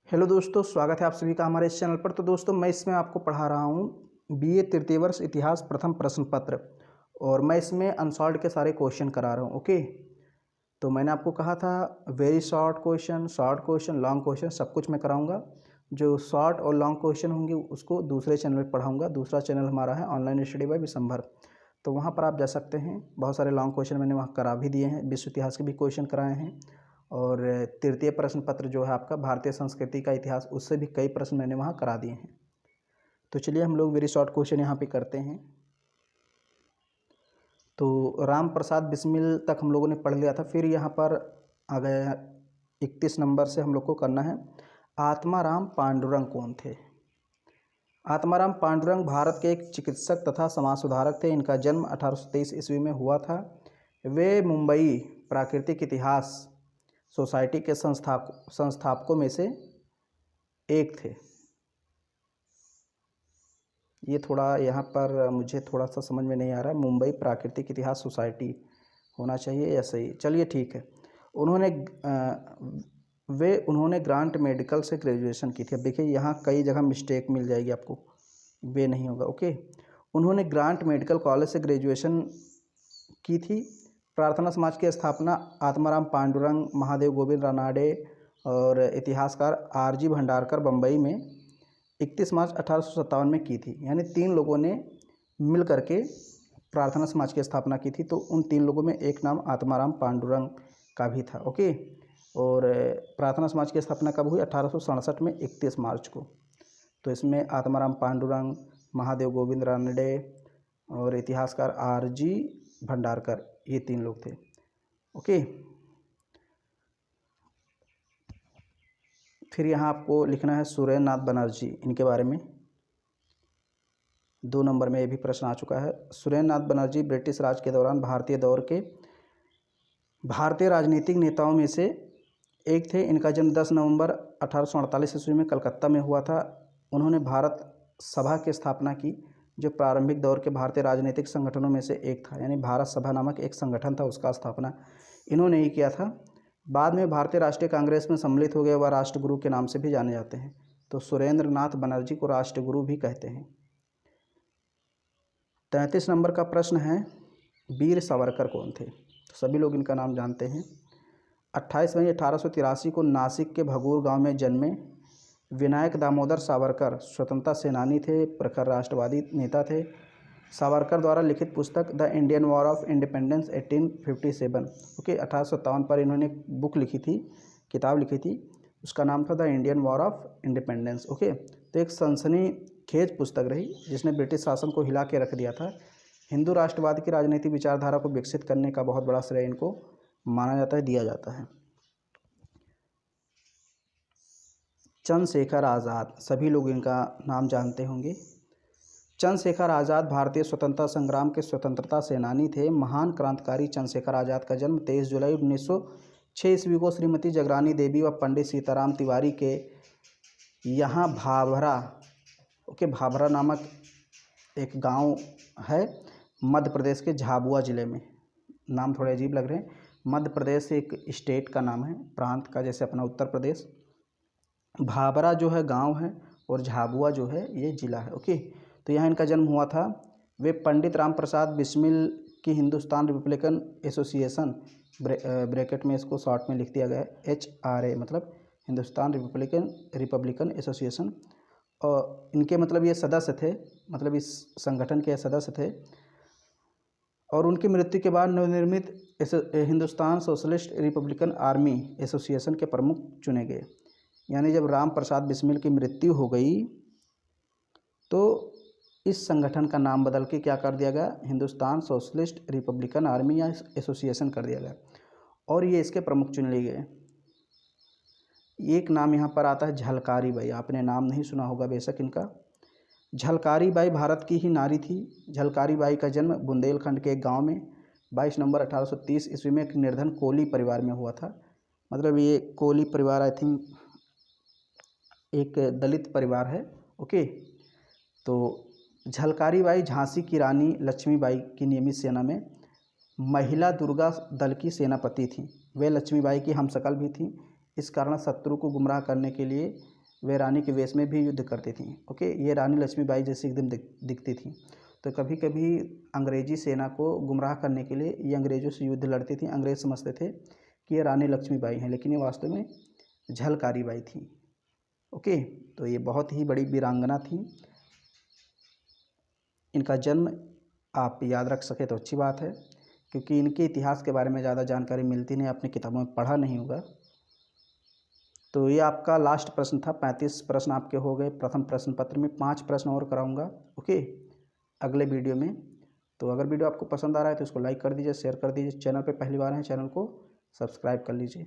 Hello दोस्तों, स्वागत है आप सभी का हमारे इस चैनल पर। तो दोस्तों, मैं इसमें आपको पढ़ा रहा हूँ बीए तृतीय वर्ष इतिहास प्रथम प्रश्न पत्र, और मैं इसमें अनसॉल्व्ड के सारे क्वेश्चन करा रहा हूँ। ओके, तो मैंने आपको कहा था very short question, long question सब कुछ मैं कराऊंगा। जो शॉर्ट और लॉन्ग क्वेश्चन होंगे उसको दूसरे चैनल पर पढ़ाऊँगा। दूसरा चैनल हमारा है ऑनलाइन स्टडी बाय विशंभर, तो वहाँ पर आप जा सकते हैं। बहुत सारे लॉन्ग क्वेश्चन मैंने वहाँ करा भी दिए हैं, विश्व इतिहास के भी क्वेश्चन कराए हैं, और तृतीय प्रश्न पत्र जो है आपका भारतीय संस्कृति का इतिहास, उससे भी कई प्रश्न मैंने वहाँ करा दिए हैं। तो चलिए हम लोग वेरी शॉर्ट क्वेश्चन यहाँ पे करते हैं। तो राम प्रसाद बिस्मिल तक हम लोगों ने पढ़ लिया था। फिर यहाँ पर आ गया 31 नंबर से हम लोग को करना है आत्माराम पांडुरंग कौन थे। आत्माराम पांडुरंग भारत के एक चिकित्सक तथा समाज सुधारक थे। इनका जन्म 1823 ईस्वी में हुआ था। वे मुंबई प्राकृतिक इतिहास सोसाइटी के संस्थापकों में से एक थे। ये थोड़ा यहाँ पर मुझे थोड़ा सा समझ में नहीं आ रहा है, मुंबई प्राकृतिक इतिहास सोसाइटी होना चाहिए या सही। चलिए ठीक है। उन्होंने ग्रांट मेडिकल से ग्रेजुएशन की थी। अब देखिए यहाँ कई जगह मिस्टेक मिल जाएगी आपको, वे नहीं होगा। ओके, उन्होंने ग्रांट मेडिकल कॉलेज से ग्रेजुएशन की थी। प्रार्थना समाज की स्थापना आत्माराम पांडुरंग, महादेव गोविंद रानाडे और इतिहासकार आरजी भंडारकर बम्बई में 31 मार्च 1857 में की थी। यानी तीन लोगों ने मिल करके प्रार्थना समाज की स्थापना की थी। तो उन तीन लोगों में एक नाम आत्माराम पांडुरंग का भी था। ओके, और प्रार्थना समाज की स्थापना कब हुई? 1867 में 31 मार्च को। तो इसमें आत्माराम पांडुरंग, महादेव गोविंद रानडे और इतिहासकार आरजी भंडारकर, ये तीन लोग थे। ओके, फिर यहाँ आपको लिखना है सुरेंद्र नाथ बनर्जी, इनके बारे में 2 नंबर में ये भी प्रश्न आ चुका है। सुरेंद्र नाथ बनर्जी ब्रिटिश राज के दौरान भारतीय दौर के भारतीय राजनीतिक नेताओं में से एक थे। इनका जन्म 10 नवंबर 1848 ईस्वी में कलकत्ता में हुआ था। उन्होंने भारत सभा की स्थापना की, जो प्रारंभिक दौर के भारतीय राजनीतिक संगठनों में से एक था। यानी भारत सभा नामक एक संगठन था, उसका स्थापना इन्होंने ही किया था। बाद में भारतीय राष्ट्रीय कांग्रेस में सम्मिलित हो गए। वह राष्ट्रगुरु के नाम से भी जाने जाते हैं। तो सुरेंद्र नाथ बनर्जी को राष्ट्रगुरु भी कहते हैं। 33 नंबर का प्रश्न है वीर सावरकर कौन थे। तो सभी लोग इनका नाम जानते हैं। 28 मई 1883 को नासिक के भगूर गांव में जन्मे विनायक दामोदर सावरकर स्वतंत्रता सेनानी थे, प्रखर राष्ट्रवादी नेता थे। सावरकर द्वारा लिखित पुस्तक the Indian war of independence 1857, okay, 1857 पर इन्होंने बुक लिखी थी, किताब लिखी थी। उसका नाम था the Indian war of independence. Okay, तो एक सनसनीखेज पुस्तक रही जिसने ब्रिटिश शासन को हिला के रख दिया था। हिंदू राष्ट्रवाद की राजनीतिक विचारधारा को विकसित करने का बहुत बड़ा श्रेय इनको माना जाता है, दिया जाता है। चंद्रशेखर आज़ाद, सभी लोग इनका नाम जानते होंगे। चंद्रशेखर आज़ाद भारतीय स्वतंत्रता संग्राम के स्वतंत्रता सेनानी थे। महान क्रांतिकारी चंद्रशेखर आज़ाद का जन्म 23 जुलाई 1906 ईस्वी को श्रीमती जगरानी देवी व पंडित सीताराम तिवारी के यहाँ भाभरा, ओके, भाभरा नामक एक गांव है मध्य प्रदेश के झाबुआ ज़िले में। नाम थोड़े अजीब लग रहे हैं। मध्य प्रदेश एक स्टेट का नाम है, प्रांत का, जैसे अपना उत्तर प्रदेश। भाभरा जो है गांव है और झाबुआ जो है ये ज़िला है। ओके, तो यहाँ इनका जन्म हुआ था। वे पंडित राम प्रसाद बिस्मिल की हिंदुस्तान रिपब्लिकन एसोसिएशन, ब्रैकेट में इसको शॉर्ट में लिख दिया गया है HRA, मतलब हिंदुस्तान रिपब्लिकन एसोसिएशन, और इनके मतलब ये सदस्य थे, मतलब इस संगठन के सदस्य थे। और उनकी मृत्यु के बाद नवनिर्मित Hindustan socialist Republican army association के प्रमुख चुने गए। यानी जब राम प्रसाद बिस्मिल की मृत्यु हो गई तो इस संगठन का नाम बदल के क्या कर दिया गया? हिंदुस्तान सोशलिस्ट रिपब्लिकन आर्मी या एसोसिएशन कर दिया गया, और ये इसके प्रमुख चुन लिए गए। एक नाम यहाँ पर आता है झलकारी बाई, आपने नाम नहीं सुना होगा बेशक इनका। झलकारी बाई भारत की ही नारी थी। झलकारी बाई का जन्म बुंदेलखंड के एक गाँव में 22 नवंबर 1830 ईस्वी में एक निर्धन कोली परिवार में हुआ था। मतलब ये कोली परिवार आई थिंक एक दलित परिवार है। ओके, तो झलकारी बाई झांसी की रानी लक्ष्मीबाई की नियमित सेना में महिला दुर्गा दल की सेनापति थीं। वे लक्ष्मीबाई की हमशक्ल भी थीं। इस कारण शत्रु को गुमराह करने के लिए वे रानी के वेश में भी युद्ध करती थीं। ओके, ये रानी लक्ष्मीबाई जैसी एकदम दिखती थी। तो कभी कभी अंग्रेजी सेना को गुमराह करने के लिए ये अंग्रेज़ों से युद्ध लड़ती थी। अंग्रेज़ समझते थे कि ये रानी लक्ष्मीबाई हैं, लेकिन ये वास्तव में झलकारी बाई थी। ओके, तो ये बहुत ही बड़ी वीरांगना थी। इनका जन्म आप याद रख सके तो अच्छी बात है, क्योंकि इनके इतिहास के बारे में ज़्यादा जानकारी मिलती नहीं, अपनी किताबों में पढ़ा नहीं होगा। तो ये आपका लास्ट प्रश्न था। 35 प्रश्न आपके हो गए प्रथम प्रश्न पत्र में। 5 प्रश्न और कराऊंगा ओके अगले वीडियो में। तो अगर वीडियो आपको पसंद आ रहा है तो इसको लाइक कर दीजिए, शेयर कर दीजिए। चैनल पे पहली बार है, चैनल को सब्सक्राइब कर लीजिए।